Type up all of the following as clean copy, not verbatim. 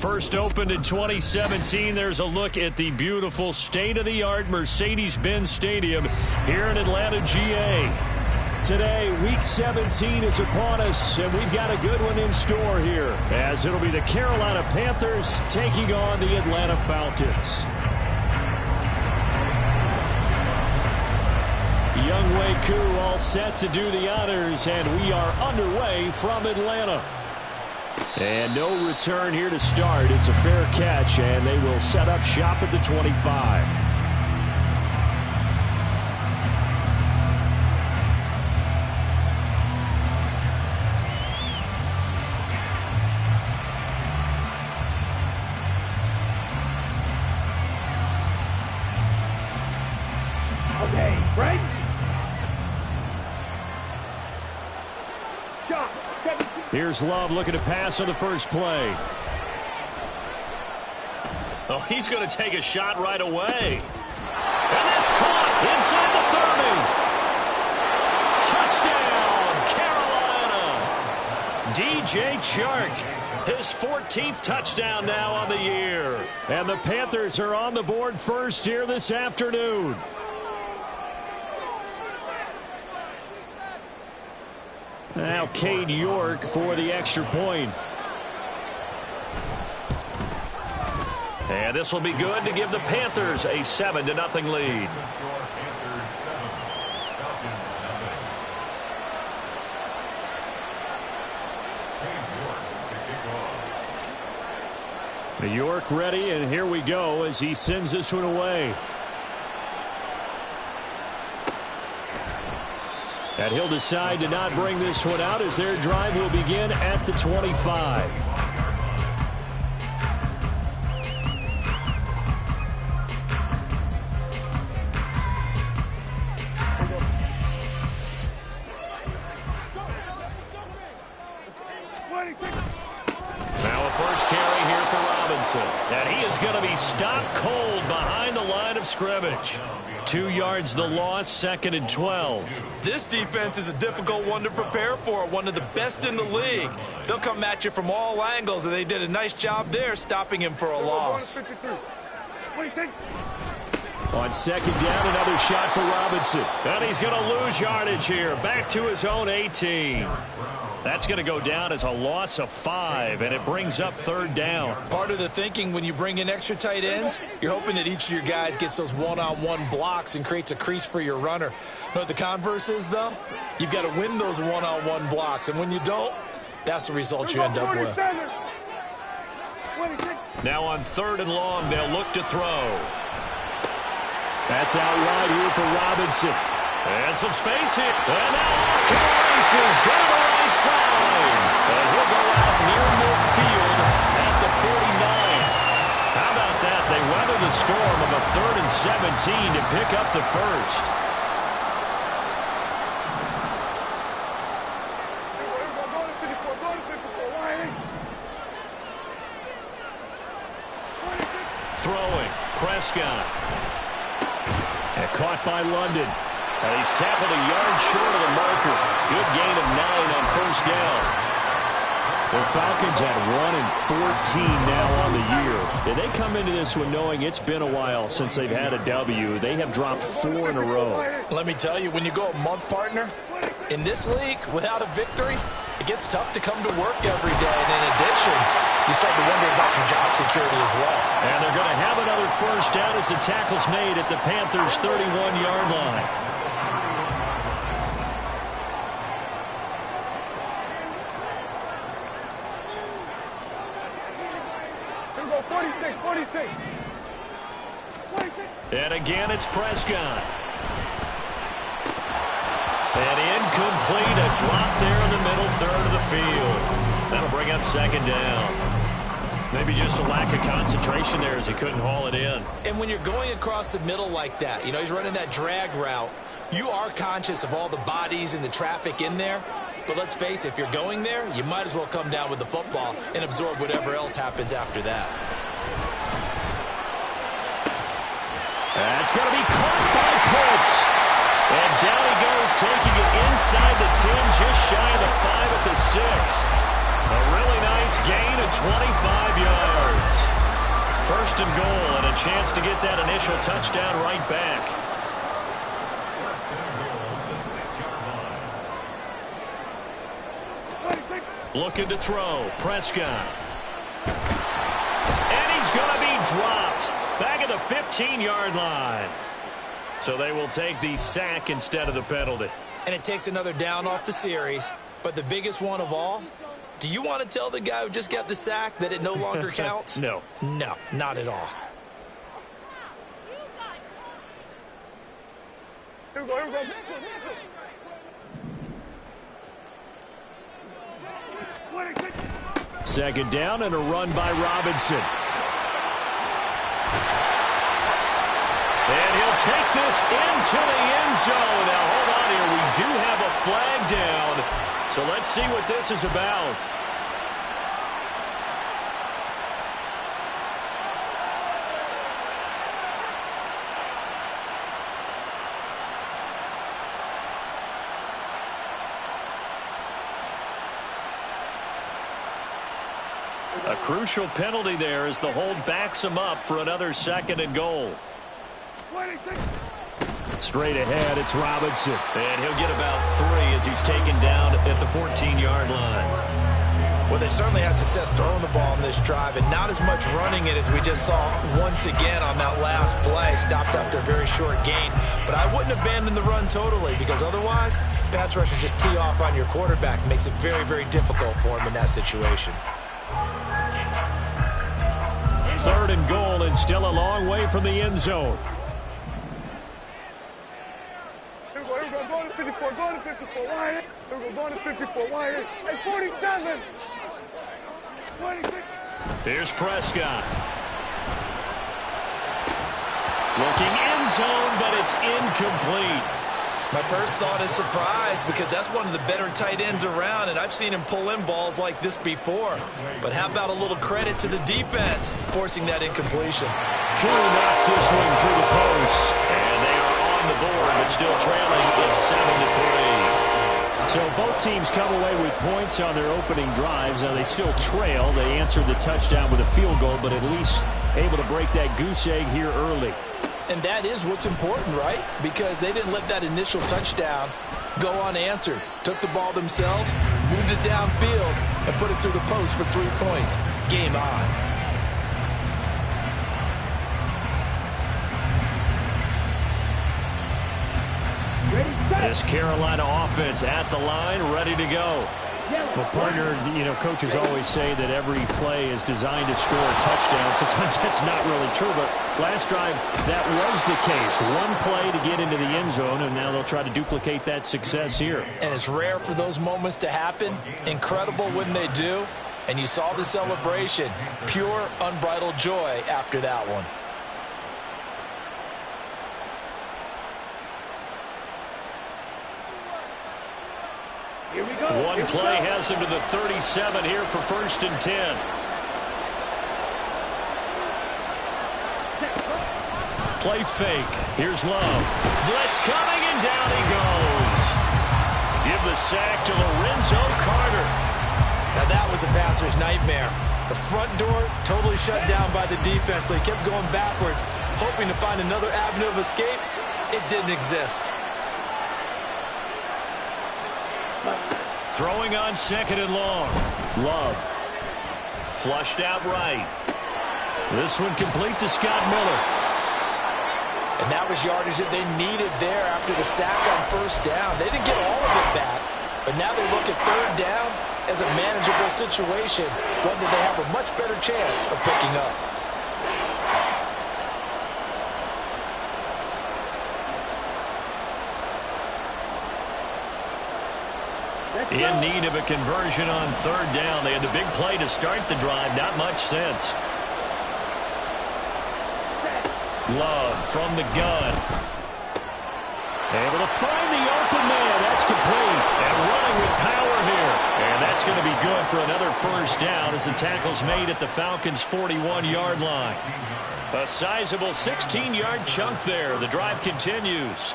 First opened in 2017, there's a look at the beautiful state-of-the-art Mercedes-Benz Stadium here in Atlanta, GA. Today, Week 17 is upon us, and we've got a good one in store here, as it'll be the Carolina Panthers taking on the Atlanta Falcons. Younghoe Koo all set to do the honors, and we are underway from Atlanta. And no return here to start. It's a fair catch, and they will set up shop at the 25. Okay, right? Here's Love looking to pass on the first play. Oh, he's going to take a shot right away. And that's caught inside the 30. Touchdown, Carolina. DJ Chark, his 14th touchdown now on the year. And the Panthers are on the board first here this afternoon. Now Cade York for the extra point. And this will be good to give the Panthers a 7-0 lead. York ready, and here we go as he sends this one away. And he'll decide to not bring this one out as their drive will begin at the 25. Now a first carry here for Robinson. And he is going to be stopped cold behind the line of scrimmage. 2 yards the loss, 2nd and 12. This defense is a difficult one to prepare for, one of the best in the league. They'll come at you from all angles, and they did a nice job there stopping him for a loss. On 2nd down, another shot for Robinson. And he's going to lose yardage here, back to his own 18. That's going to go down as a loss of 5, and it brings up 3rd down. Part of the thinking when you bring in extra tight ends, you're hoping that each of your guys gets those one-on-one blocks and creates a crease for your runner. You know what the converse is, though? You've got to win those one-on-one blocks, and when you don't, that's the result you end up with. Now on 3rd and long, they'll look to throw. That's out wide here for Robinson. And some space here. And now off to the races down the right side. And he'll go out near midfield at the 49. How about that? They weather the storm of a 3rd and 17 to pick up the first. Throwing. Prescott. And caught by London. And he's tackled a yard short of the marker. Good gain of 9 on 1st down. The Falcons had 1-14 now on the year. And they come into this one knowing it's been a while since they've had a W. They have dropped 4 in a row. Let me tell you, when you go a month, partner, in this league, without a victory, it gets tough to come to work every day. And in addition, you start to wonder about your job security as well. And they're going to have another 1st down as the tackle's made at the Panthers' 31-yard line. And again, it's Prescott. And incomplete, a drop there in the middle 3rd of the field. That'll bring up 2nd down. Maybe just a lack of concentration there as he couldn't haul it in. And when you're going across the middle like that, you know, he's running that drag route, you are conscious of all the bodies and the traffic in there. But let's face it, if you're going there, you might as well come down with the football and absorb whatever else happens after that. That's going to be caught by Pitts. And down he goes, taking it inside the 10, just shy of the 5 at the 6. A really nice gain of 25 yards. First and goal, and a chance to get that initial touchdown right back. Looking to throw. Prescott. And he's going to be dropped back at the 15-yard line. So they will take the sack instead of the penalty. And it takes another down off the series. But the biggest one of all, do you want to tell the guy who just got the sack that it no longer counts? No. No, not at all. Here we go. Second down and a run by Robinson. And he'll take this into the end zone. Now, hold on here. We do have a flag down. So let's see what this is about. A crucial penalty there as the hold backs him up for another second and goal. Straight ahead, it's Robinson. And he'll get about 3 as he's taken down at the 14-yard line. Well, they certainly had success throwing the ball on this drive, and not as much running it as we just saw once again on that last play. Stopped after a very short gain. But I wouldn't abandon the run totally, because otherwise, pass rushers just tee off on your quarterback. Makes it very, very difficult for him in that situation. Third and goal, and still a long way from the end zone. Going to 54, going to 54, wide. Here we go, going to 54, wide. And 47. 26. Here's Prescott. Looking end zone, but it's incomplete. My first thought is surprise, because that's one of the better tight ends around, and I've seen him pull in balls like this before. But how about a little credit to the defense forcing that incompletion? Drew knocks this one through the post, and they are on the board, but still trailing. It's 7-3. So both teams come away with points on their opening drives. Now they still trail. They answered the touchdown with a field goal, but at least able to break that goose egg here early. And that is what's important, right? Because they didn't let that initial touchdown go unanswered. Took the ball themselves, moved it downfield, and put it through the post for 3 points. Game on. This Carolina offense at the line, ready to go. Well, partner, coaches always say that every play is designed to score a touchdown. Sometimes that's not really true, but last drive, that was the case. One play to get into the end zone, and now they'll try to duplicate that success here. And it's rare for those moments to happen. Incredible when they do. And you saw the celebration. Pure, unbridled joy after that one. Here we go. One play has him to the 37 here for 1st and 10. Play fake. Here's Love. Blitz coming, and down he goes. Give the sack to Lorenzo Carter. Now that was a passer's nightmare. The front door totally shut down by the defense, so he kept going backwards, hoping to find another avenue of escape. It didn't exist. Throwing on 2nd and long. Love. Flushed out right. This one complete to Scott Miller. And that was yardage that they needed there after the sack on 1st down. They didn't get all of it back, but now they look at 3rd down as a manageable situation, one that they have a much better chance of picking up. In need of a conversion on 3rd down. They had the big play to start the drive. Not much sense. Love from the gun. Able to find the open man. That's complete. And running with power here. And that's going to be good for another 1st down as the tackle's made at the Falcons' 41-yard line. A sizable 16-yard chunk there. The drive continues.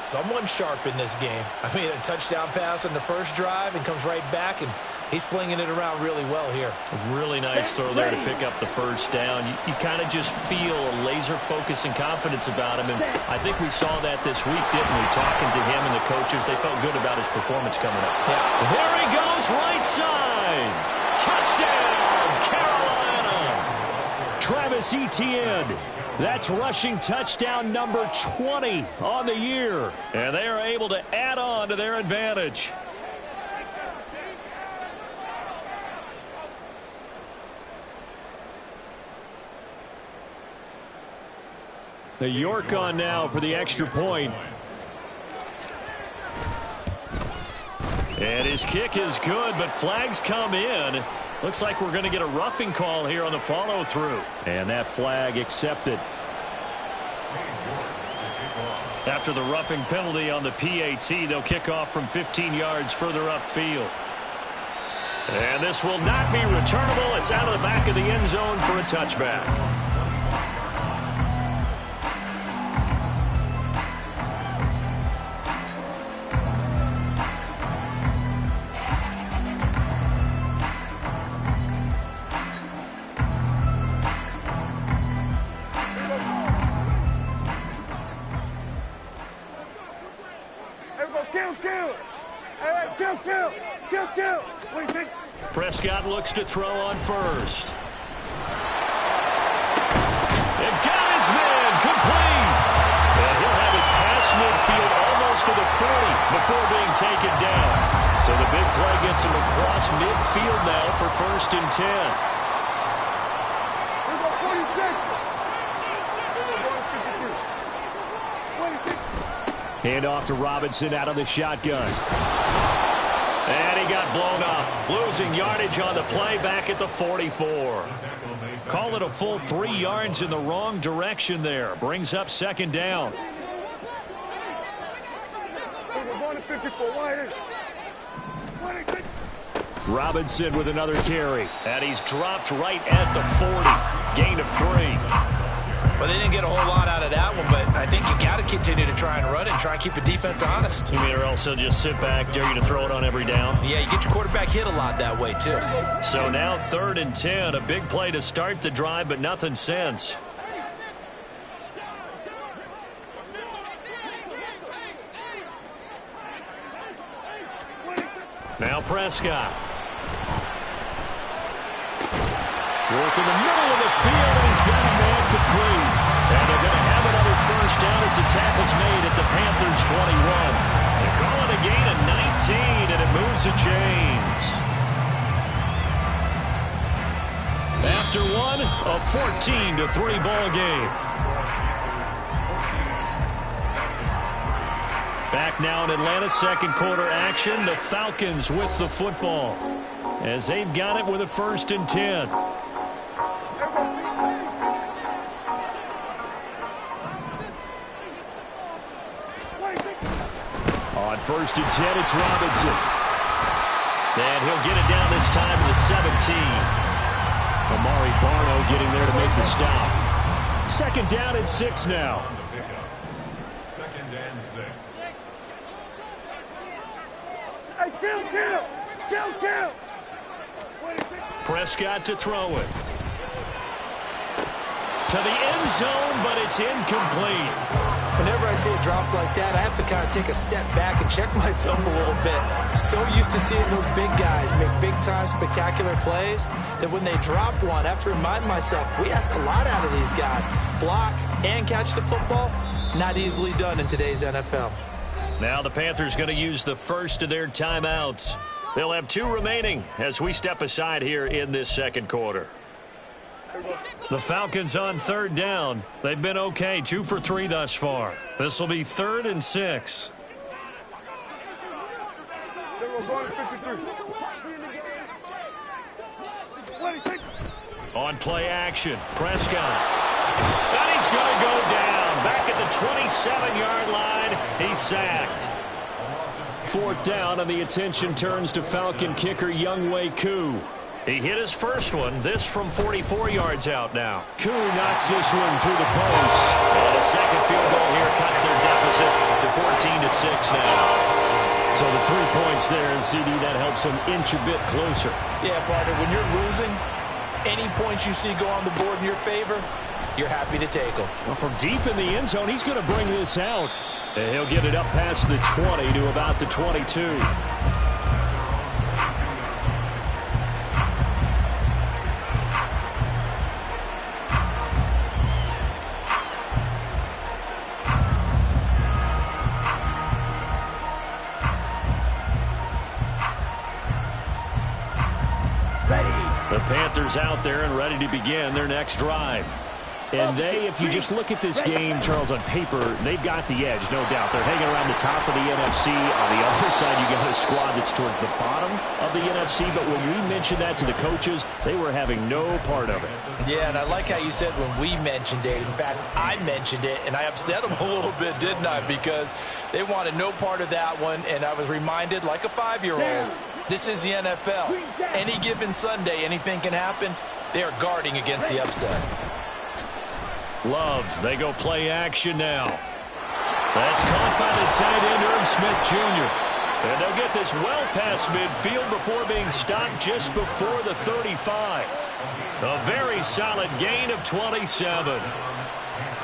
Someone sharp in this game. I mean, a touchdown pass on the first drive and comes right back and He's flinging it around really well here. A really nice throw there to pick up the first down. You kind of just feel a laser focus and confidence about him, and I think we saw that this week, didn't we? Talking to him and the coaches, they felt good about his performance coming up. Yeah. There he goes, right side. Touchdown, Carolina. Travis Etienne. That's rushing touchdown number 20 on the year. And they are able to add on to their advantage. The York on now for the extra point. And his kick is good, but flags come in. Looks like we're going to get a roughing call here on the follow-through. And that flag accepted. After the roughing penalty on the PAT, they'll kick off from 15 yards further upfield. And this will not be returnable. It's out of the back of the end zone for a touchback. Prescott looks to throw on first. And got his man complete. And he'll have it past midfield almost to the 40 before being taken down. So the big play gets him across midfield now for 1st and 10. Hand off to Robinson out of the shotgun. And he got blown up, losing yardage on the play back at the 44. Call it a full 3 yards in the wrong direction there. Brings up 2nd down. Robinson with another carry. And he's dropped right at the 40. Gain of 3. Well, they didn't get a whole lot out of that one, but I think you got to continue to try and run it and try and keep the defense honest. You mean, or else they'll just sit back, dare you to throw it on every down? Yeah, you get your quarterback hit a lot that way, too. So now 3rd and 10, a big play to start the drive, but nothing since. Now Prescott. Work in the middle of the field, and he's got a man complete. And they're going to have another first down as the tackle's made at the Panthers' 21. They call it a gain of 19, and it moves the chains. After one, a 14-3 ball game. Back now in Atlanta's 2nd quarter action. The Falcons with the football as they've got it with a 1st and 10. On 1st and 10, it's Robinson. And he'll get it down this time to the 17. Amari Barno getting there to make the stop. 2nd down and 6 now. 2nd and 6. Kill! Prescott to throw it. To the end zone, but it's incomplete. Whenever I see it dropped like that, I have to kind of take a step back and check myself a little bit. So used to seeing those big guys make big-time spectacular plays that when they drop one, I have to remind myself, we ask a lot out of these guys. Block and catch the football, not easily done in today's NFL. Now the Panthers going to use the first of their timeouts. They'll have 2 remaining as we step aside here in this 2nd quarter. The Falcons on 3rd down. They've been okay, 2 for 3 thus far. This will be 3rd and 6. On play action, Prescott. And he's going to go down. Back at the 27-yard line, he's sacked. 4th down, and the attention turns to Falcon kicker Younghoe Koo. He hit his first one, this from 44 yards out now. Koo knocks this one through the post. And a second field goal here cuts their deficit to 14-6 now. So the 3 points there, and CD, that helps them inch a bit closer. Yeah, partner, when you're losing, any points you see go on the board in your favor, you're happy to take them. Well, from deep in the end zone, he's going to bring this out. And he'll get it up past the 20 to about the 22. The Panthers out there and ready to begin their next drive. And they, if you just look at this game, Charles, on paper, they've got the edge, no doubt. They're hanging around the top of the NFC. On the other side, you got a squad that's towards the bottom of the NFC. But when we mentioned that to the coaches, they were having no part of it. Yeah, and I like how you said when we mentioned it. In fact, I mentioned it, and I upset them a little bit, didn't I? Because they wanted no part of that one, and I was reminded, like a 5-year-old, this is the NFL. Any given Sunday, anything can happen. They are guarding against the upset. Love, they go play action now. That's caught by the tight end, Irv Smith Jr. And they'll get this well past midfield before being stopped just before the 35. A very solid gain of 27.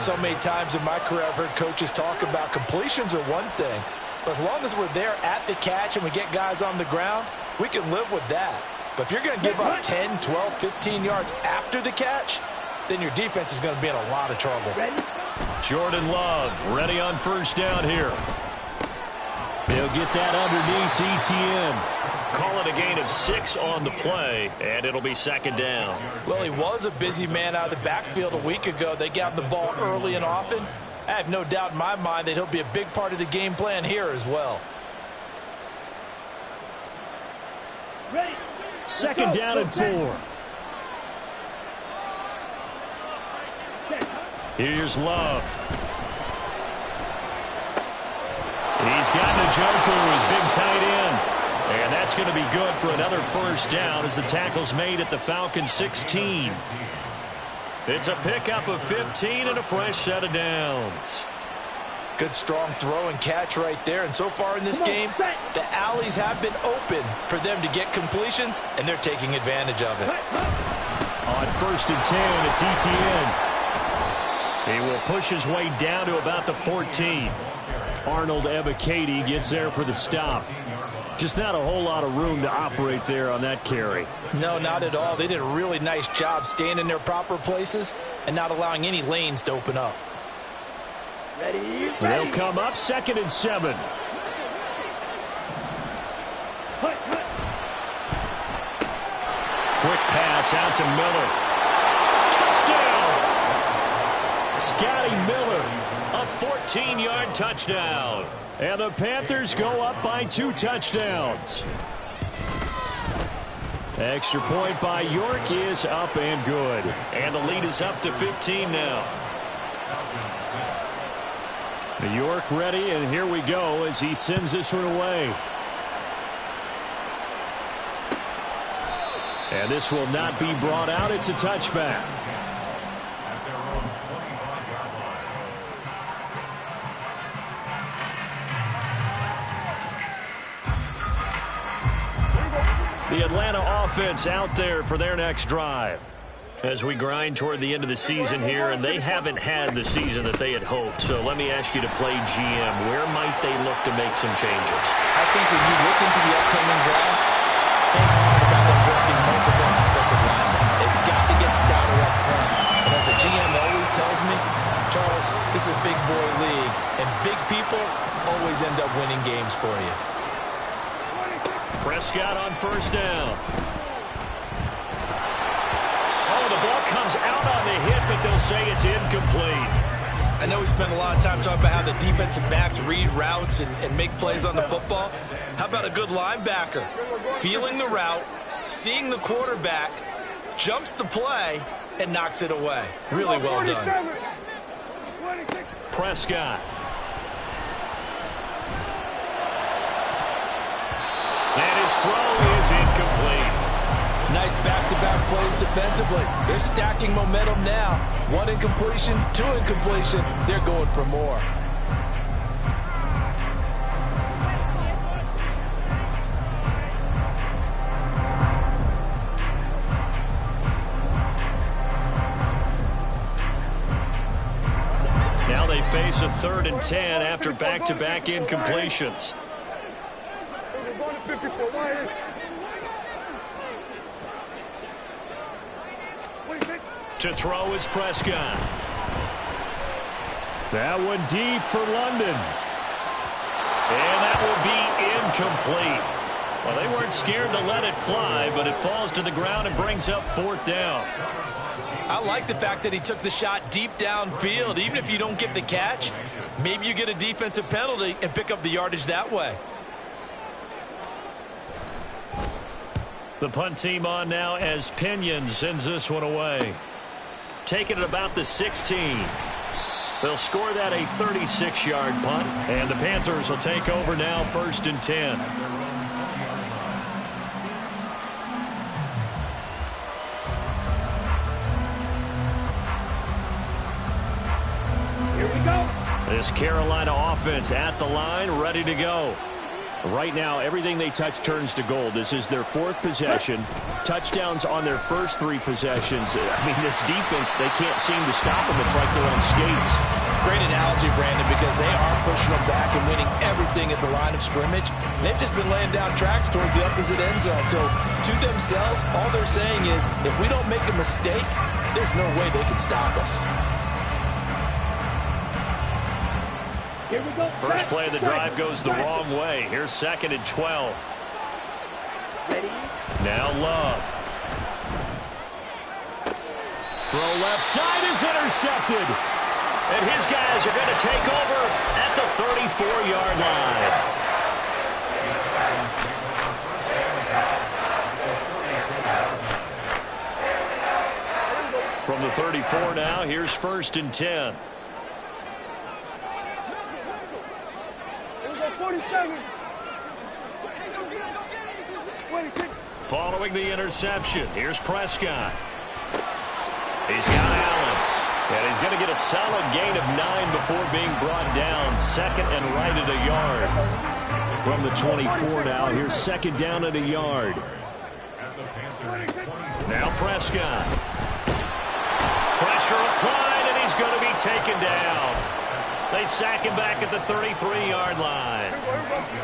So many times in my career, I've heard coaches talk about completions are one thing. But as long as we're there at the catch and we get guys on the ground, we can live with that. But if you're going to give up 10, 12, 15 yards after the catch, then your defense is going to be in a lot of trouble. Jordan Love ready on first down here. They'll get that underneath Etienne. Call it a gain of 6 on the play, and it'll be second down. Well, he was a busy man out of the backfield a week ago. They got the ball early and often. I have no doubt in my mind that he'll be a big part of the game plan here as well. Second down and 4. Here's Love. He's got Njoku, his big tight end. And that's going to be good for another first down as the tackle's made at the Falcons 16. It's a pickup of 15 and a fresh set of downs. Good strong throw and catch right there. And so far in this game, the alleys have been open for them to get completions, and they're taking advantage of it. On first and 10, it's Etienne. He will push his way down to about the 14. Arnold Ebiketie gets there for the stop. Just not a whole lot of room to operate there on that carry. No, not at all. They did a really nice job staying in their proper places and not allowing any lanes to open up. They'll come up second and 7. Quick pass out to Miller. Touchdown! Scotty Miller, a 14-yard touchdown. And the Panthers go up by 2 touchdowns. Extra point by York is up and good. And the lead is up to 15 now. York ready, and here we go as he sends this one away. And this will not be brought out. It's a touchback. The Atlanta offense out there for their next drive. As we grind toward the end of the season here, and they haven't had the season that they had hoped. So let me ask you to play GM. Where might they look to make some changes? I think when you look into the upcoming draft, think hard about them drafting multiple offensive linemen. They've got to get stouter up front. And as a GM always tells me, Charles, this is a big boy league, and big people always end up winning games for you. Prescott on first down. Oh, the ball comes out on the hit, but they'll say it's incomplete. I know we spent a lot of time talking about how the defensive backs read routes and make plays on the football. How about a good linebacker? Feeling the route, seeing the quarterback, jumps the play, and knocks it away. Really well done. Prescott. And his throw is incomplete. Nice back-to-back plays defensively. They're stacking momentum now. 1 incompletion, 2 incompletion. They're going for more. they face a 3rd and 10 after back-to-back incompletions. To throw is Prescott. That one deep for London. And that will be incomplete. Well, they weren't scared to let it fly, but it falls to the ground and brings up 4th down. I like the fact that he took the shot deep downfield. Even if you don't get the catch, maybe you get a defensive penalty and pick up the yardage that way. The punt team on now as Pinion sends this one away. Taking it about the 16. They'll score that a 36-yard punt, and the Panthers will take over now 1st and 10. Here we go. This Carolina offense at the line, ready to go. Right now, everything they touch turns to gold. This is their 4th possession. Touchdowns on their first 3 possessions. I mean, this defense, they can't seem to stop them. It's like they're on skates. Great analogy, Brandon, because they are pushing them back and winning everything at the line of scrimmage. They've just been laying down tracks towards the opposite end zone. So, to themselves, all they're saying is, if we don't make a mistake, there's no way they can stop us. Here we go. First play of the drive goes the wrong way. Here's 2nd and 12. Ready? Now Love. Throw left side is intercepted. And his guys are going to take over at the 34-yard line. From the 34 now, here's 1st and 10. 47. 26. Following the interception, here's Prescott. He's got Allen. And he's going to get a solid gain of 9 before being brought down. 2nd and right at a yard. From the 24 now, here's 2nd down at a yard. Now Prescott. Pressure applied, and he's going to be taken down. They sack him back at the 33-yard line.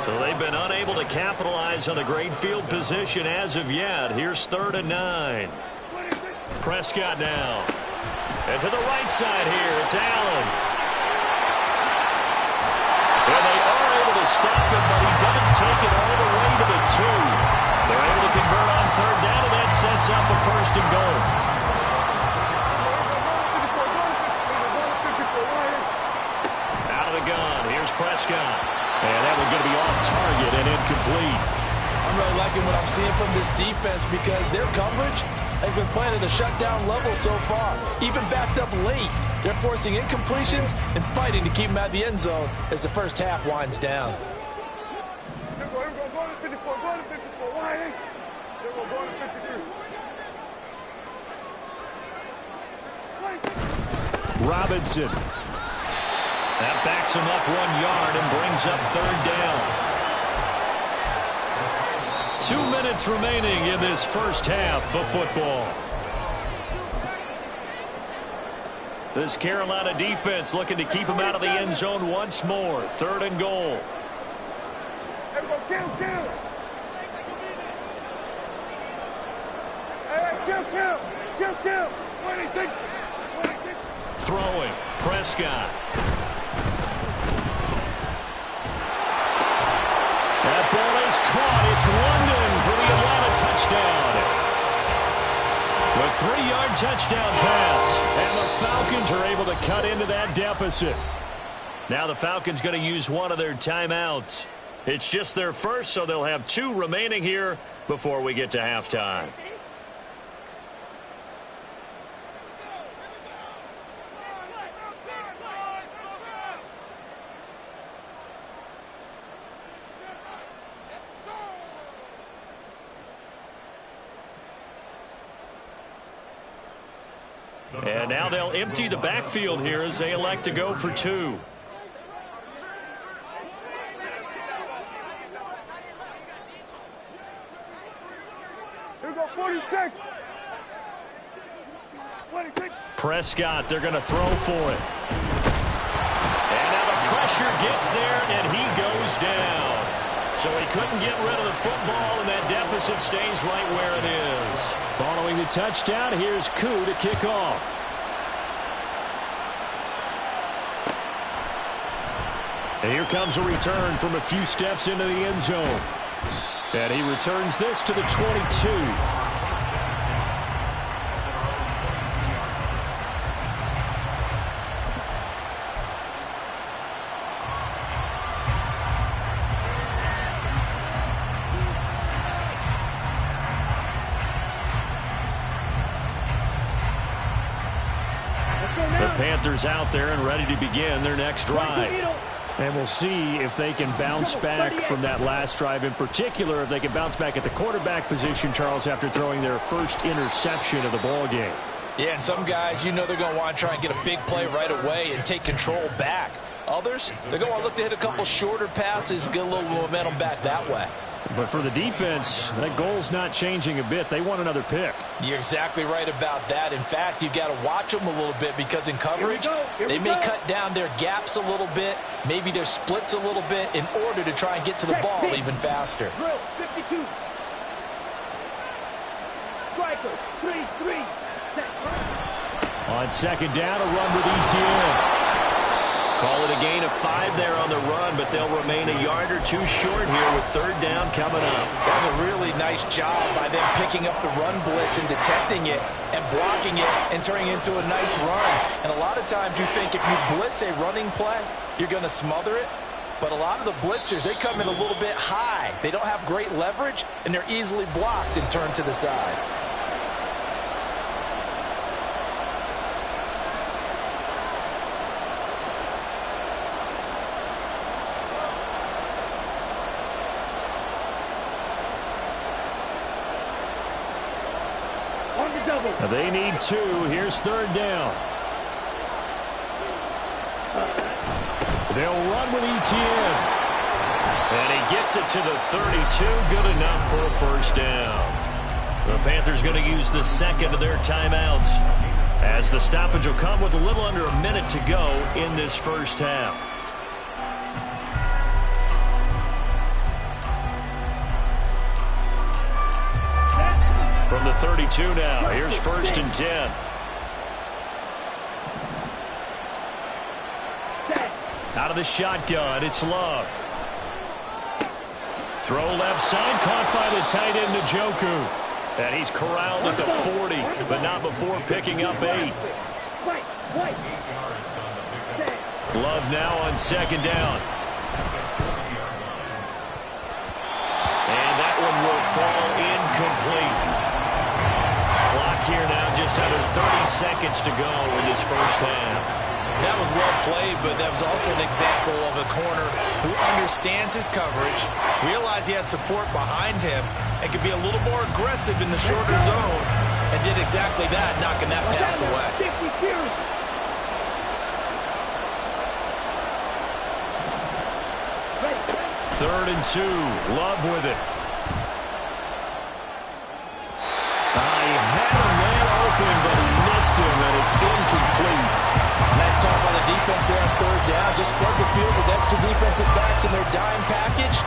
So they've been unable to capitalize on a great field position as of yet. Here's 3rd and 9. Prescott now. And to the right side here, it's Allen. And they are able to stop him, but he does take it all the way to the 2. They're able to convert on 3rd down, and that sets up a 1st and goal. Gun. Here's Prescott. And that one's going to be off target and incomplete. I'm really liking what I'm seeing from this defense because their coverage has been playing at a shutdown level so far. Even backed up late, they're forcing incompletions and fighting to keep them out of the end zone as the first half winds down. Robinson. That backs him up 1 yard and brings up 3rd down. 2 minutes remaining in this first half of football. This Carolina defense looking to keep him out of the end zone once more. 3rd and goal. Kill. 26. Throwing. Prescott. That ball is caught. It's London for the Atlanta touchdown. The 3-yard touchdown pass. And the Falcons are able to cut into that deficit. Now the Falcons going to use one of their timeouts. It's just their first, so they'll have 2 remaining here before we get to halftime. And now they'll empty the backfield here as they elect to go for 2. Here we go, 46. 26. Prescott, they're going to throw for it. pressure gets there, and he goes down. So he couldn't get rid of the football, and that deficit stays right where it is. Following the touchdown, here's Koo to kick off. And here comes a return from a few steps into the end zone. And he returns this to the 22. The Panthers out there and ready to begin their next drive. And we'll see if they can bounce back from that last drive. In particular, if they can bounce back at the quarterback position, Charles, after throwing their first interception of the ball game. Yeah, and some guys, you know they're going to want to try and get a big play right away and take control back. Others, they're going to want to look to hit a couple shorter passes, get a little momentum back that way. But for the defense, that goal's not changing a bit. They want another pick. You're exactly right about that. In fact, you've got to watch them a little bit because in coverage, they may cut down their gaps a little bit, maybe their splits a little bit in order to try and get to the ball even faster. Drill, 52. Striker, 3-3. On second down, a run with ETN. Call it a gain of 5 there on the run, but they'll remain a yard or two short here with third down coming up. That's a really nice job by them picking up the run blitz and detecting it and blocking it and turning it into a nice run. And a lot of times you think if you blitz a running play, you're going to smother it. But a lot of the blitzers, they come in a little bit high. They don't have great leverage, and they're easily blocked and turned to the side. They need 2. Here's third down. They'll run with ETN. And he gets it to the 32. Good enough for a first down. The Panthers going to use the second of their timeouts, as the stoppage will come with a little under a minute to go in this first half. From the 32 now, here's first and 10. Out of the shotgun, it's Love. Throw left side, caught by the tight end Njoku. And he's corralled at the 40, but not before picking up 8. Love now on second down. And that one will fall incomplete. Clock here now, just under 30 seconds to go in this first half. That was well played, but that was also an example of a corner who understands his coverage, realized he had support behind him, and could be a little more aggressive in the shorter zone, and did exactly that, knocking that pass away. Third and 2, Love with it. I had a man open, but he missed him, and it's incomplete. Nice call by the defense there on third down. Just struggle field with extra defensive backs in their dime package.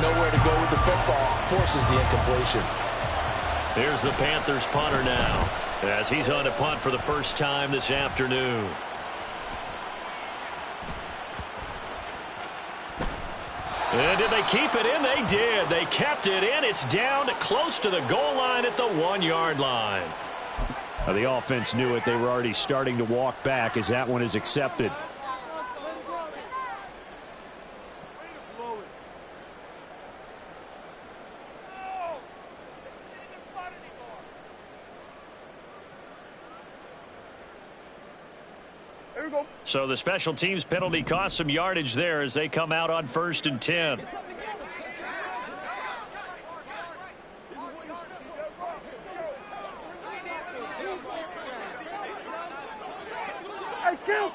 Nowhere to go with the football. Forces the incompletion. Here's the Panthers punter now, as he's on to punt for the first time this afternoon. And did they keep it in? They did. They kept it in. It's down close to the goal line at the 1-yard line. The offense knew it. They were already starting to walk back as that one is accepted. So the special teams penalty cost some yardage there as they come out on first and 10. Hey, kill!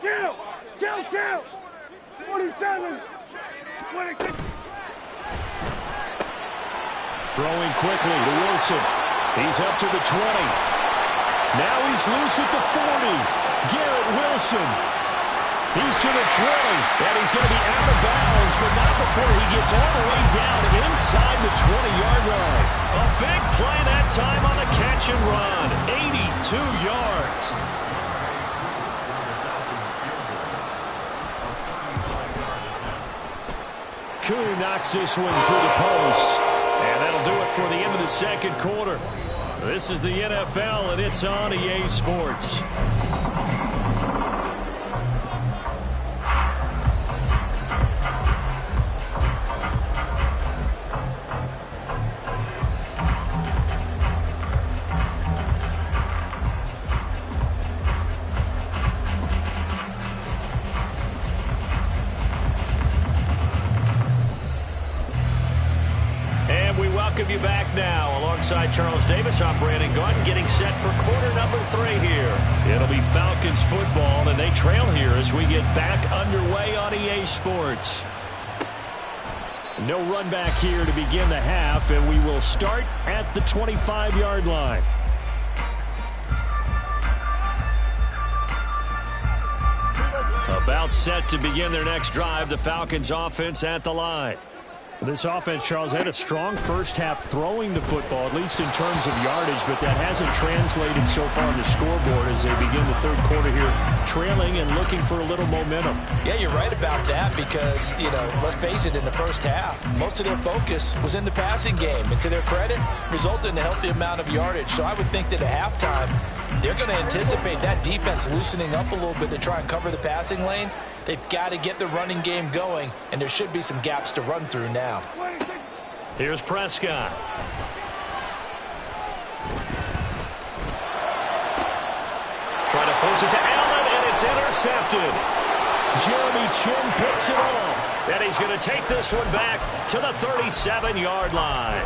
47, 26. Throwing quickly to Wilson. He's up to the 20. Now he's loose at the 40. Garrett Wilson. He's to the 20, and he's going to be out of bounds, but not before he gets all the way down inside the 20-yard line. A big play that time on the catch and run. 82 yards. Koo knocks this one through the post, and that'll do it for the end of the second quarter. This is the NFL, and it's on EA Sports. Welcome you back now. Alongside Charles Davis, I'm Brandon Gaudin, getting set for quarter number 3 here. It'll be Falcons football, and they trail here as we get back underway on EA Sports. No run back here to begin the half, and we will start at the 25-yard line. About set to begin their next drive, the Falcons offense at the line. This offense, Charles, had a strong first half throwing the football, at least in terms of yardage, but that hasn't translated so far on the scoreboard as they begin the third quarter here, trailing and looking for a little momentum. Yeah, you're right about that because, let's face it, in the first half, most of their focus was in the passing game. And to their credit, resulted in a healthy amount of yardage. So I would think that at halftime, they're going to anticipate that defense loosening up a little bit to try and cover the passing lanes. They've got to get the running game going, and there should be some gaps to run through now. Here's Prescott. Trying to force it to Allen, and it's intercepted. Jeremy Chinn picks it off, and he's going to take this one back to the 37-yard line.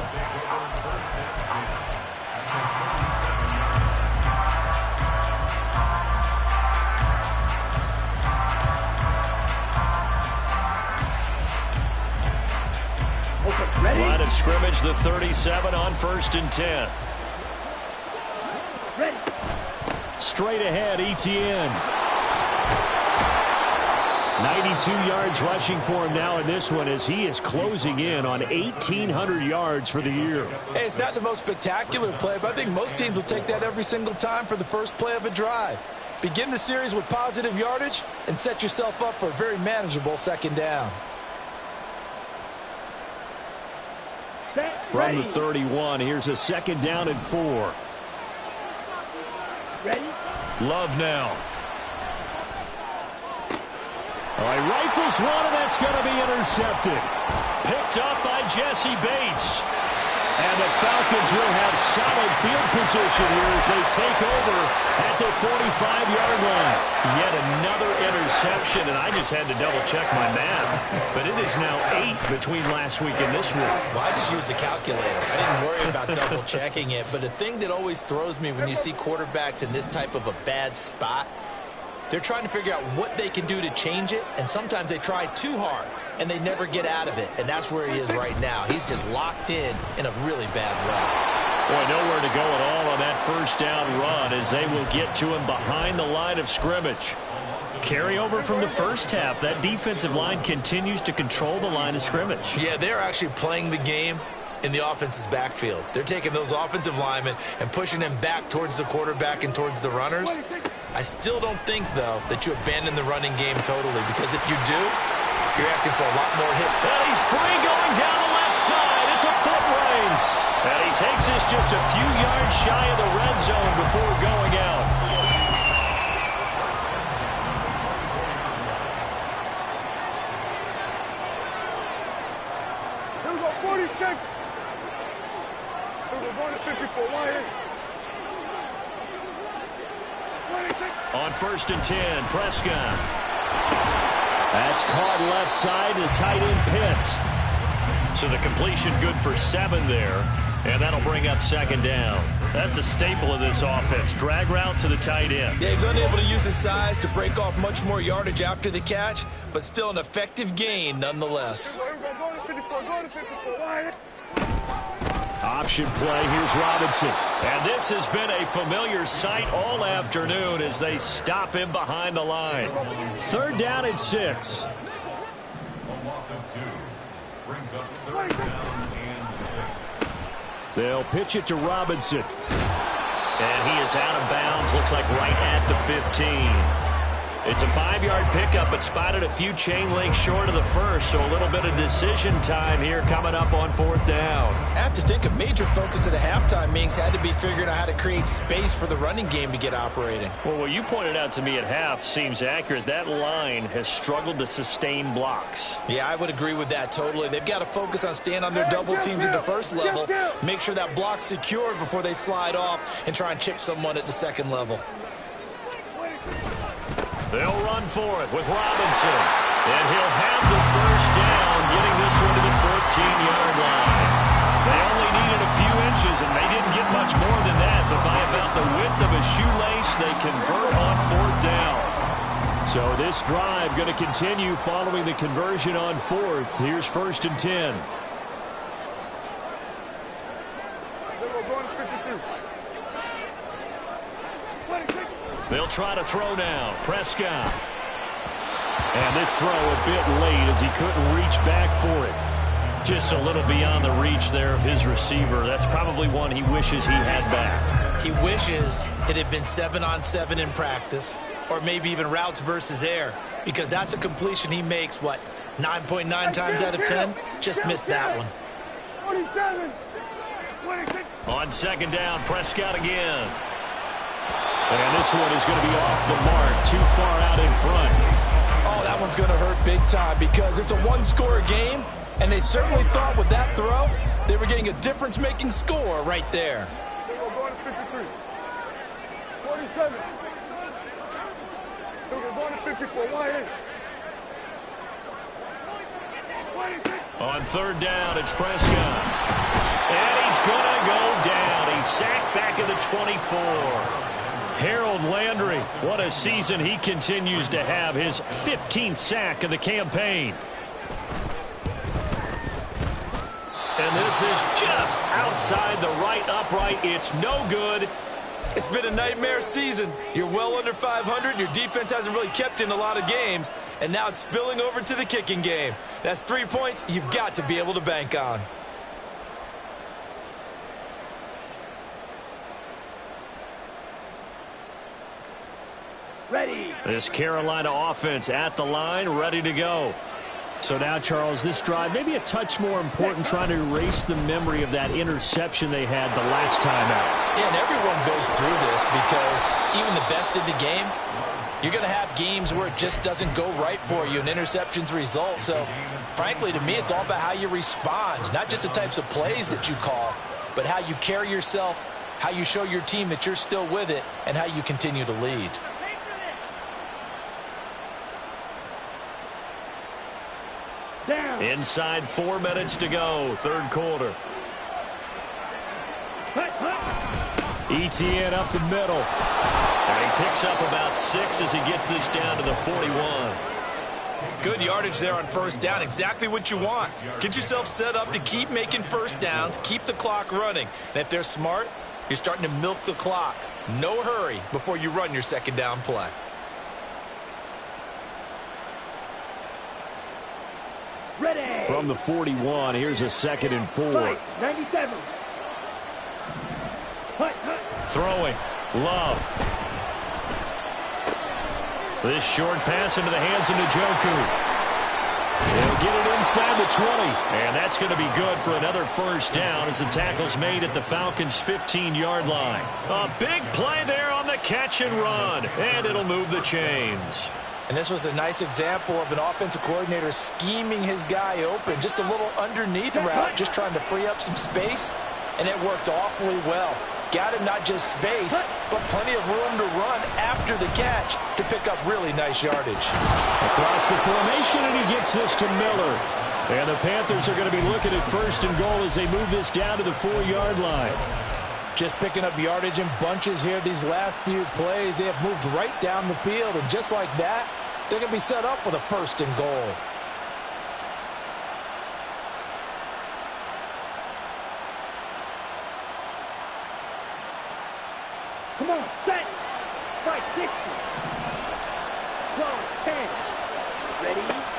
Line of scrimmage, the 37 on 1st and 10. Ready. Straight ahead, Etienne. 92 yards rushing for him now in this one as he is closing in on 1,800 yards for the year. Hey, it's not the most spectacular play, but I think most teams will take that every single time for the first play of a drive. Begin the series with positive yardage and set yourself up for a very manageable second down. From the 31, here's a 2nd down and 4. Ready. Love now. All right, rifles one, and that's going to be intercepted. Picked up by Jesse Bates. And the Falcons will have solid field position here as they take over at the 45-yard line. Yet another interception, and I just had to double-check my math. But it is now 8 between last week and this week. Well, I just used the calculator. I didn't worry about double-checking it. But the thing that always throws me when you see quarterbacks in this type of a bad spot, they're trying to figure out what they can do to change it, and sometimes they try too hard, and they never get out of it, and that's where he is right now. He's just locked in a really bad run. Boy, nowhere to go at all on that first down run as they will get to him behind the line of scrimmage. Carry over from the first half. That defensive line continues to control the line of scrimmage. Yeah, they're actually playing the game in the offense's backfield. They're taking those offensive linemen and pushing them back towards the quarterback and towards the runners. I still don't think, though, that you abandon the running game totally, because if you do, you're asking for a lot more hit. And he's free going down the left side. It's a foot race. And he takes this just a few yards shy of the red zone before going out. Here we go, 46. Here we go, going to 54. Wide. On 1st and 10, Prescott. That's caught left side to tight end Pitts. So the completion good for 7 there, and that'll bring up 2nd down. That's a staple of this offense. Drag route to the tight end. Yeah, he's unable to use his size to break off much more yardage after the catch, but still an effective gain nonetheless. Option play. Here's Robinson. And this has been a familiar sight all afternoon as they stop him behind the line. 3rd down and 6. Brings up 3rd down and 6. They'll pitch it to Robinson. And he is out of bounds. Looks like right at the 15. It's a 5-yard pickup, but spotted a few chain links short of the first, so a little bit of decision time here coming up on 4th down. I have to think a major focus of the halftime meetings had to be figuring out how to create space for the running game to get operating. Well, what you pointed out to me at half seems accurate. That line has struggled to sustain blocks. Yeah, I would agree with that totally. They've got to focus on staying on their double teams at the first level, make sure that block's secured before they slide off and try and chip someone at the second level. They'll run for it with Robinson. And he'll have the first down, getting this one to the 14-yard line. They only needed a few inches, and they didn't get much more than that. But by about the width of a shoelace, they convert on 4th down. So this drive going to continue following the conversion on 4th. Here's 1st and 10. They'll try to throw now. Prescott. And this throw a bit late as he couldn't reach back for it. Just a little beyond the reach there of his receiver. That's probably one he wishes he had back. He wishes it had been 7-on-7 in practice, or maybe even routes versus air, because that's a completion he makes, what, 9.9 times out of 10? Just missed that one. 27. 26. On 2nd down, Prescott again. And this one is going to be off the mark, too far out in front. Oh, that one's going to hurt big time because it's a one-score game, and they certainly thought with that throw they were getting a difference-making score right there. They were going to 53. 47. They were going to 54. Wide 8. On 3rd down, it's Prescott. And he's going to go down. He's sacked back at the 24. Harold Landry, what a season he continues to have. His 15th sack of the campaign. And this is just outside the right upright. It's no good. It's been a nightmare season. You're well under 500. Your defense hasn't really kept in a lot of games. And now it's spilling over to the kicking game. That's 3 points you've got to be able to bank on. Ready. This Carolina offense at the line, ready to go. So now, Charles, this drive maybe a touch more important, trying to erase the memory of that interception they had the last time out. Yeah, and everyone goes through this because even the best in the game, you're going to have games where it just doesn't go right for you and interceptions result. So, frankly, to me, it's all about how you respond, not just the types of plays that you call, but how you carry yourself, how you show your team that you're still with it, and how you continue to lead. Down. Inside 4 minutes to go, 3rd quarter. ETN up the middle. And he picks up about 6 as he gets this down to the 41. Good yardage there on 1st down. Exactly what you want. Get yourself set up to keep making 1st downs, keep the clock running. And if they're smart, you're starting to milk the clock. No hurry before you run your 2nd down play. Ready. From the 41, here's a 2nd and 4. 97. Throwing. Love. This short pass into the hands of Njoku. He'll get it inside the 20. And that's going to be good for another 1st down as the tackle's made at the Falcons' 15-yard line. A big play there on the catch and run. And it'll move the chains. And this was a nice example of an offensive coordinator scheming his guy open. Just a little underneath route, just trying to free up some space. And it worked awfully well. Got him not just space, but plenty of room to run after the catch to pick up really nice yardage. Across the formation, and he gets this to Miller. And the Panthers are going to be looking at 1st and goal as they move this down to the 4-yard line. Just picking up yardage in bunches here these last few plays. They have moved right down the field, and just like that, they're going to be set up with a 1st and goal.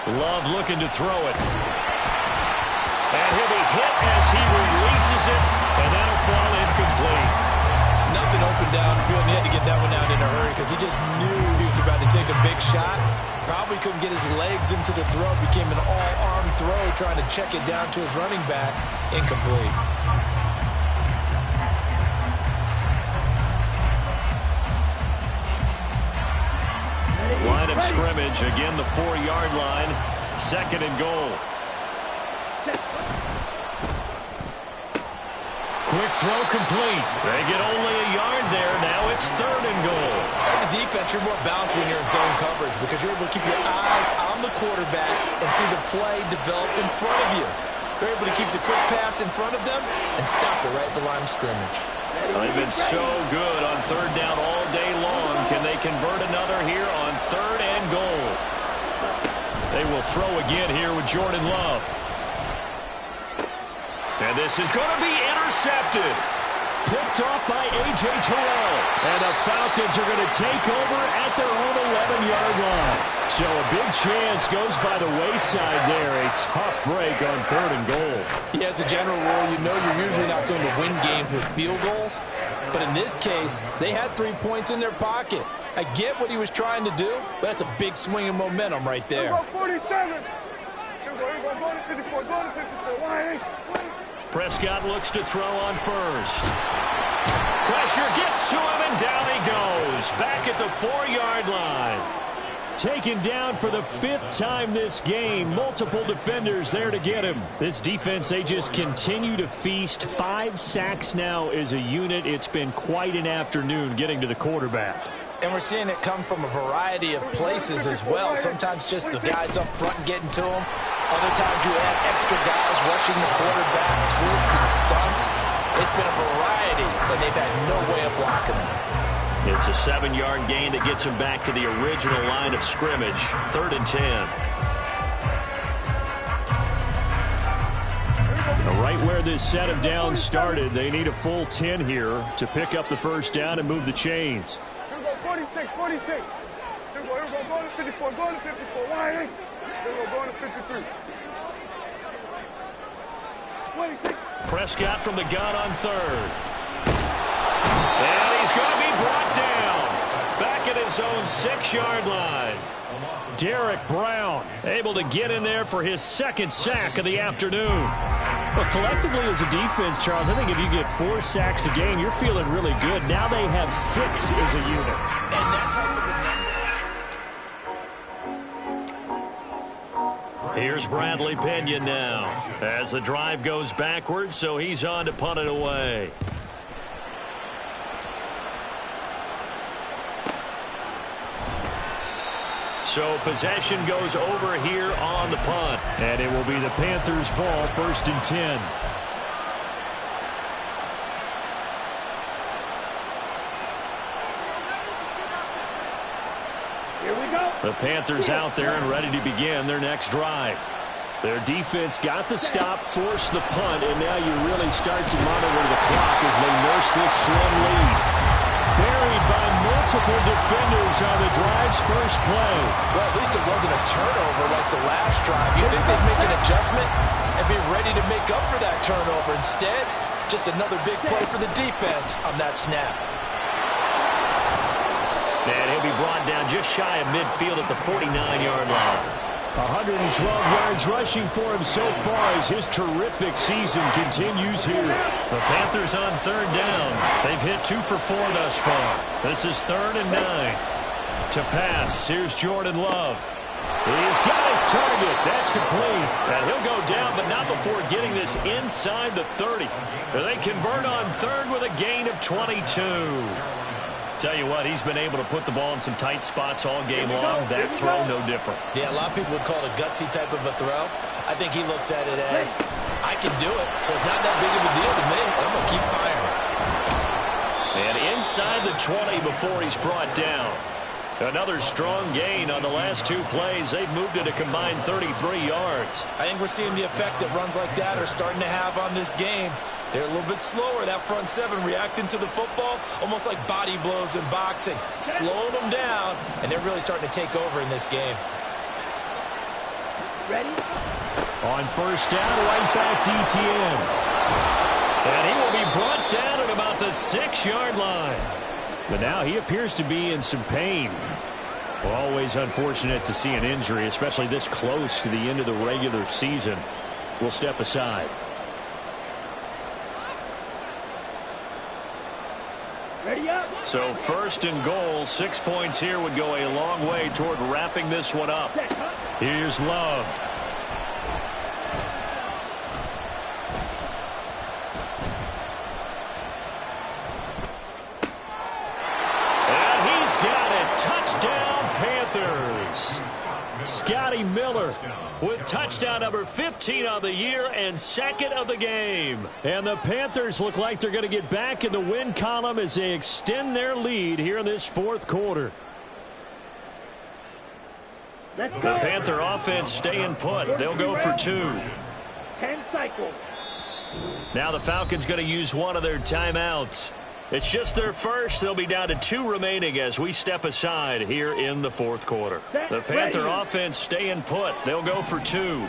Love looking to throw it. And he'll be hit as he releases it, and that'll fall incomplete. Nothing open downfield, and he had to get that one out in a hurry because he just knew he was about to take a big shot. Probably couldn't get his legs into the throw. Became an all-arm throw, trying to check it down to his running back. Incomplete. Line of scrimmage, again the 4-yard line. 2nd and goal. Quick throw complete. They get only a yard there. Now it's 3rd and goal. As a defense, you're more balanced when you're in zone coverage because you're able to keep your eyes on the quarterback and see the play develop in front of you. They're able to keep the quick pass in front of them and stop it right at the line of scrimmage. They've been so good on 3rd down all day long. Can they convert another here on 3rd and goal? They will throw again here with Jordan Love. And this is going to be intercepted. Picked off by A.J. Terrell. And the Falcons are going to take over at their own 11-yard line. So a big chance goes by the wayside there. A tough break on 3rd and goal. Yeah, as a general rule, you know you're usually not going to win games with field goals. But in this case, they had 3 points in their pocket. I get what he was trying to do, but that's a big swing of momentum right there. 47. Go to 54. Go to 54. Prescott looks to throw on 1st. Pressure gets to him, and down he goes. Back at the 4-yard line. Taken down for the 5th time this game. Multiple defenders there to get him. This defense, they just continue to feast. 5 sacks now as a unit. It's been quite an afternoon getting to the quarterback. And we're seeing it come from a variety of places as well. Sometimes just the guys up front and getting to him. Other times you add extra guys rushing the quarterback, twists and stunts. It's been a variety, and they've had no way of blocking them. It's a 7-yard gain that gets him back to the original line of scrimmage. 3rd and 10. Right where this set of downs started, they need a full 10 here to pick up the 1st down and move the chains. 46. Here we go. Go to 54. Go to 54. Wide. Here we go. Go to 53. 26. Prescott from the gun on 3rd. And he's going to be brought down. Back at his own 6-yard line. Derek Brown able to get in there for his 2nd sack of the afternoon. But collectively as a defense, Charles, I think if you get 4 sacks a game, you're feeling really good. Now they have 6 as a unit. And that type of... Here's Bradley Pinion now as the drive goes backwards, so he's on to punt it away. So possession goes over here on the punt. And it will be the Panthers' ball, 1st and 10. Here we go. The Panthers out there and ready to begin their next drive. Their defense got the stop, forced the punt, and now you really start to monitor the clock as they nurse this slim lead. Buried by multiple defenders on the drive's 1st play. Well, at least it wasn't a turnover like the last drive. You'd think they'd make an adjustment and be ready to make up for that turnover. Instead, just another big play for the defense on that snap. And he'll be brought down just shy of midfield at the 49-yard line. 112 yards rushing for him so far as his terrific season continues here. The Panthers on 3rd down. They've hit 2 for 4 thus far. This is 3rd and 9. To pass, here's Jordan Love. He's got his target. That's complete. And he'll go down, but not before getting this inside the 30. They convert on 3rd with a gain of 22. Tell you what, he's been able to put the ball in some tight spots all game long. That throw, no different. Yeah, a lot of people would call it a gutsy type of a throw. I think he looks at it as, I can do it, so it's not that big of a deal to me. I'm going to keep firing. And inside the 20 before he's brought down. Another strong gain on the last 2 plays. They've moved it a combined 33 yards. I think we're seeing the effect that runs like that are starting to have on this game. They're a little bit slower, that front 7, reacting to the football, almost like body blows in boxing, slowing them down, and they're really starting to take over in this game. On first down, right back to Etienne. And he will be brought down at about the 6-yard line. But now he appears to be in some pain. Well, always unfortunate to see an injury, especially this close to the end of the regular season. We'll step aside. So first and goal, 6 points here would go a long way toward wrapping this one up. Here's Love. And he's got it. Touchdown, Panthers. Scotty Miller with touchdown number 15 on the year and second of the game. And the Panthers look like they're going to get back in the win column as they extend their lead here in this fourth quarter. The Panther offense staying put. They'll go for 2. 10 cycles. Now the Falcons going to use one of their timeouts. It's just their first. They'll be down to 2 remaining as we step aside here in the fourth quarter. The Panther offense staying put. They'll go for 2.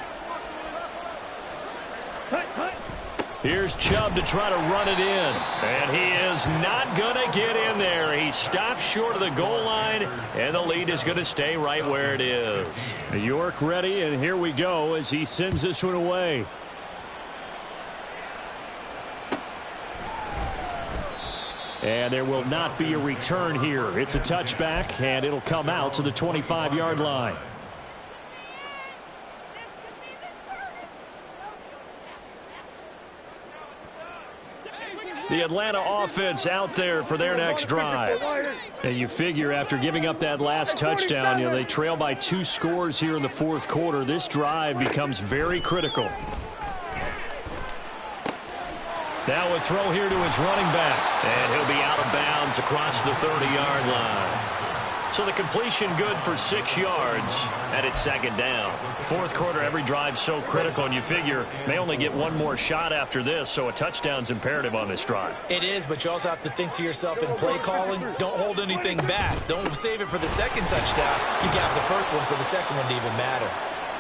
Here's Chubb to try to run it in. And he is not going to get in there. He stops short of the goal line, and the lead is going to stay right where it is. York ready, and here we go as he sends this one away. And there will not be a return here. It's a touchback, and it'll come out to the 25-yard line. The Atlanta offense out there for their next drive. And you figure after giving up that last touchdown, you know, they trail by 2 scores here in the fourth quarter. This drive becomes very critical. Now a throw here to his running back. And he'll be out of bounds across the 30-yard line. So the completion good for 6 yards, and it's second down. Fourth quarter, every drive so critical, and you figure they only get one more shot after this, so a touchdown's imperative on this drive. It is, but you also have to think to yourself in play calling, don't hold anything back. Don't save it for the second touchdown. You got the first one for the second one to even matter.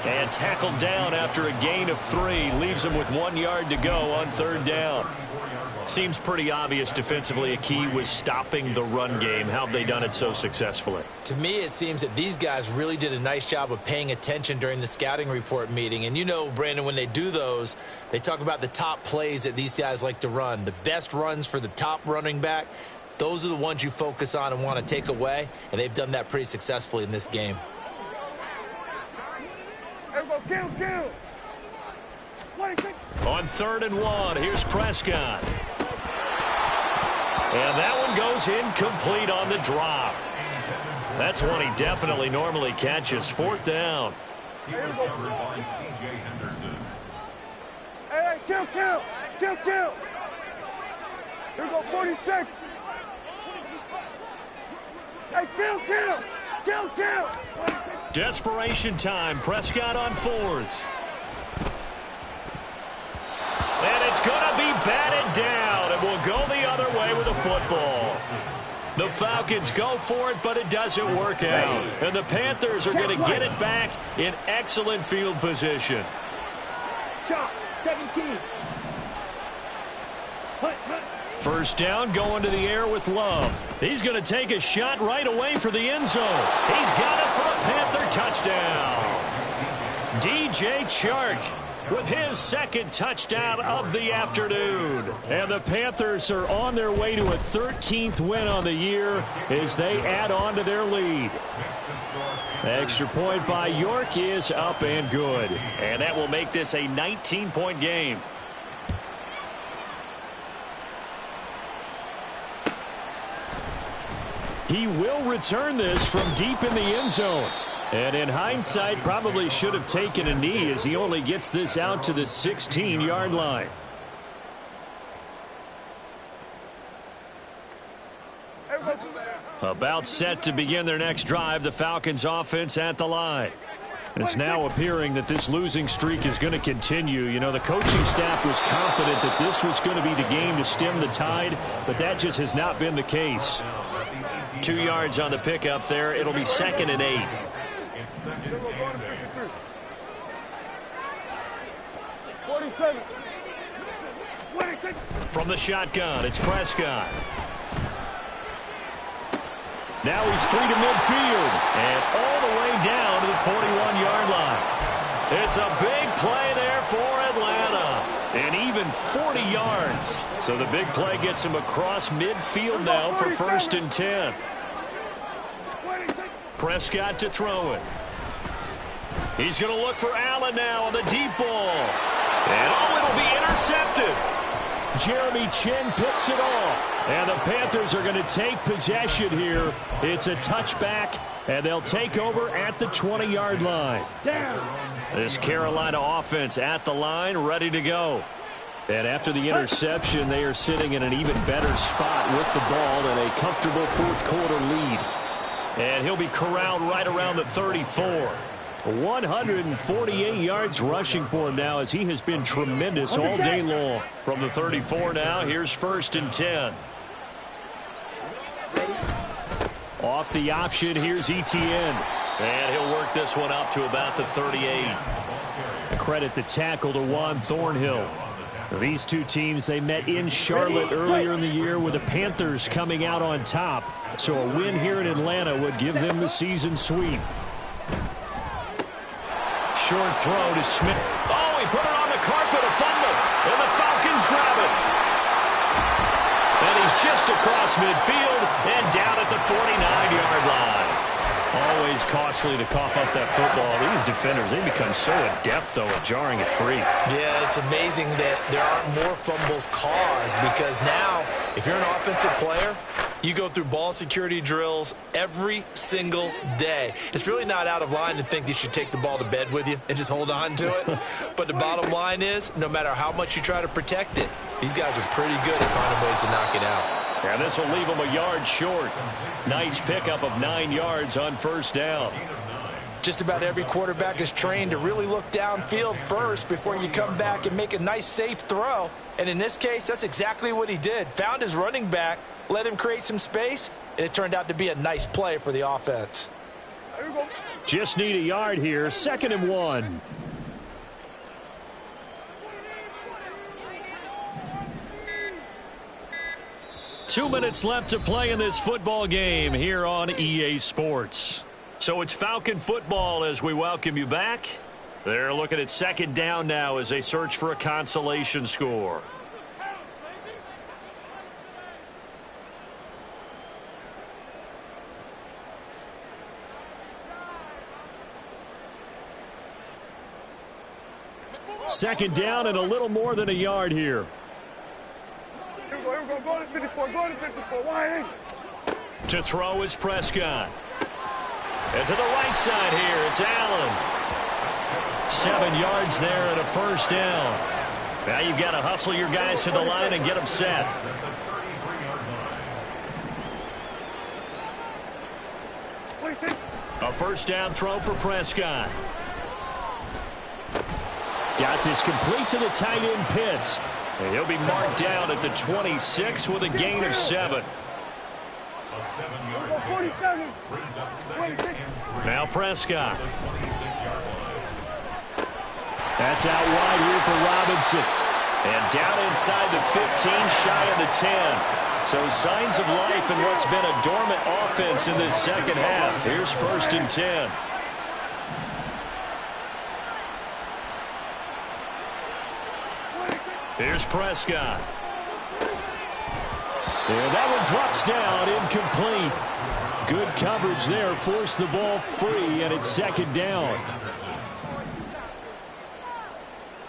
And tackled down after a gain of 3. Leaves him with 1 yard to go on third down. Seems pretty obvious defensively a key was stopping the run game. How have they done it so successfully? To me, it seems that these guys really did a nice job of paying attention during the scouting report meeting. And you know, Brandon, when they do those, they talk about the top plays that these guys like to run. The best runs for the top running back, those are the ones you focus on and want to take away. And they've done that pretty successfully in this game. Kill. On 3rd and 1, here's Prescott. And that one goes incomplete on the drop. That's one he definitely normally catches. 4th down. He was covered by C.J. Henderson. Hey, kill. Here we go, 46. Hey, kill. Desperation time. Prescott on 4th. And it's going to be batted down. It will go the other way with the football. The Falcons go for it, but it doesn't work out. And the Panthers are going to get it back in excellent field position. 17. First down, going to the air with Love. He's going to take a shot right away for the end zone. He's got it for a Panther touchdown. DJ Chark with his second touchdown of the afternoon. And the Panthers are on their way to a 13th win on the year as they add on to their lead. Extra point by York is up and good. And that will make this a 19-point game. He will return this from deep in the end zone. And in hindsight, probably should have taken a knee as he only gets this out to the 16-yard line. About set to begin their next drive, the Falcons offense at the line. It's now appearing that this losing streak is going to continue. You know, the coaching staff was confident that this was going to be the game to stem the tide, but that just has not been the case. 2 yards on the pickup there. It'll be 2nd and 8. 47. 26. From the shotgun, it's Prescott. Now he's free to midfield and all the way down to the 41-yard line. It's a big play there for Atlanta. And even 40 yards. So the big play gets him across midfield now for 1st and 10. Prescott to throw it. He's going to look for Allen now on the deep ball. And it'll be intercepted. Jeremy Chinn picks it off. And the Panthers are going to take possession here. It's a touchback, and they'll take over at the 20-yard line. This Carolina offense at the line, ready to go. And after the interception, they are sitting in an even better spot with the ball and a comfortable fourth-quarter lead. And he'll be corralled right around the 34. 148 yards rushing for him now as he has been tremendous all day long. From the 34 now, here's 1st and 10. Off the option, here's Etienne. And he'll work this one up to about the 38. A credit the tackle to Juan Thornhill. These two teams, they met in Charlotte earlier in the year with the Panthers coming out on top. So a win here in Atlanta would give them the season sweep. Short throw to Smith. Oh, he put it on the carpet, a fumble. And the Falcons grab it. And he's just across midfield and down at the 49-yard line. Always costly to cough up that football. These defenders, they become so adept, though, at jarring it free. Yeah, it's amazing that there aren't more fumbles caused because now, if you're an offensive player, you go through ball security drills every single day. It's really not out of line to think you should take the ball to bed with you and just hold on to it. But the bottom line is, no matter how much you try to protect it, these guys are pretty good at finding ways to knock it out. And this will leave him a yard short. Nice pickup of 9 yards on 1st down. Just about every quarterback is trained to really look downfield first before you come back and make a nice, safe throw. And in this case, that's exactly what he did. Found his running back, let him create some space, and it turned out to be a nice play for the offense. Just need a yard here. 2nd and 1. Two minutes left to play in this football game here on EA Sports. So it's Falcon football as we welcome you back. They're looking at 2nd down now as they search for a consolation score. Second down and a little more than a yard here. Here we go, go to 54, go to 54, wide. To throw is Prescott. And to the right side here, it's Allen. 7 yards there and a 1st down. Now you've got to hustle your guys to the line and get them set. A 1st down throw for Prescott. Got this complete to the tight end Pitts. And he'll be marked down at the 26 with a gain of 7. Now Prescott. That's out wide here for Robinson. And down inside the 15, shy of the 10. So signs of life in what's been a dormant offense in this second half. Here's 1st and 10. Here's Prescott. And that one drops down, incomplete. Good coverage there, forced the ball free, and it's 2nd down.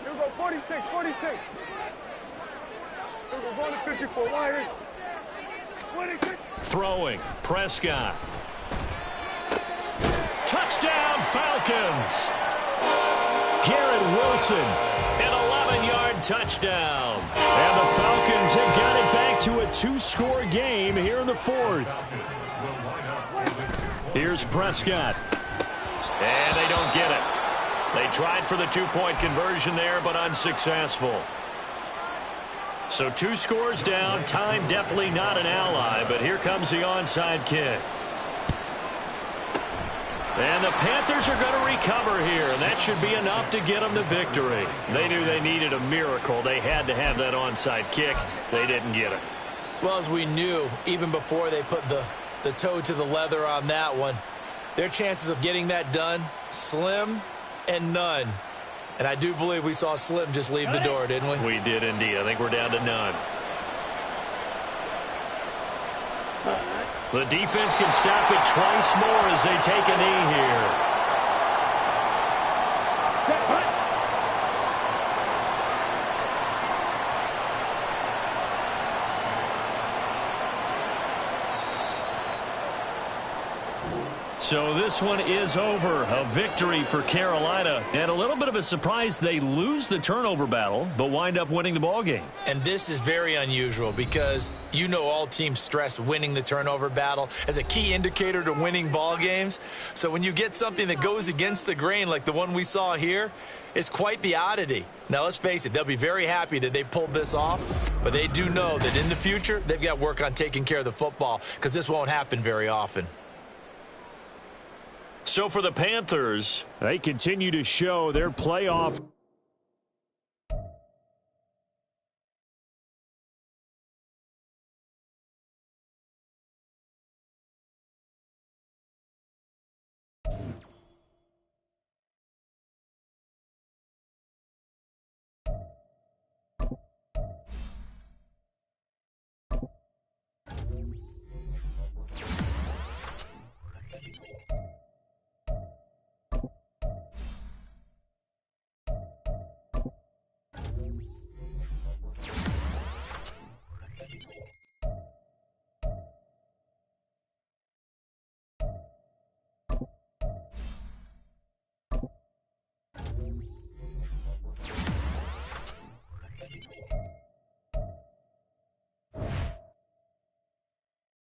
Here we go, 46, 46. Here we go, going to 54, wide. 26. Throwing, Prescott. Touchdown, Falcons. Garrett Wilson, an 11-yard touchdown. And the Falcons have got it back to a 2-score game here in the 4th. Here's Prescott. And they don't get it. They tried for the 2-point conversion there, but unsuccessful. So 2 scores down. Time definitely not an ally, but here comes the onside kick. And the Panthers are going to recover here, and that should be enough to get them the victory. They knew they needed a miracle. They had to have that onside kick. They didn't get it. Well, as we knew, even before they put the toe to the leather on that one, their chances of getting that done, slim and none. And I do believe we saw Slim just leave the door, didn't we? We did indeed. I think we're down to none. The defense can stop it twice more as they take a knee here. So this one is over. A victory for Carolina. And a little bit of a surprise, they lose the turnover battle, but wind up winning the ball game. And this is very unusual because you know all teams stress winning the turnover battle as a key indicator to winning ball games. So when you get something that goes against the grain like the one we saw here, it's quite the oddity. Now, let's face it, they'll be very happy that they pulled this off, but they do know that in the future, they've got work on taking care of the football because this won't happen very often. So for the Panthers, they continue to show their playoff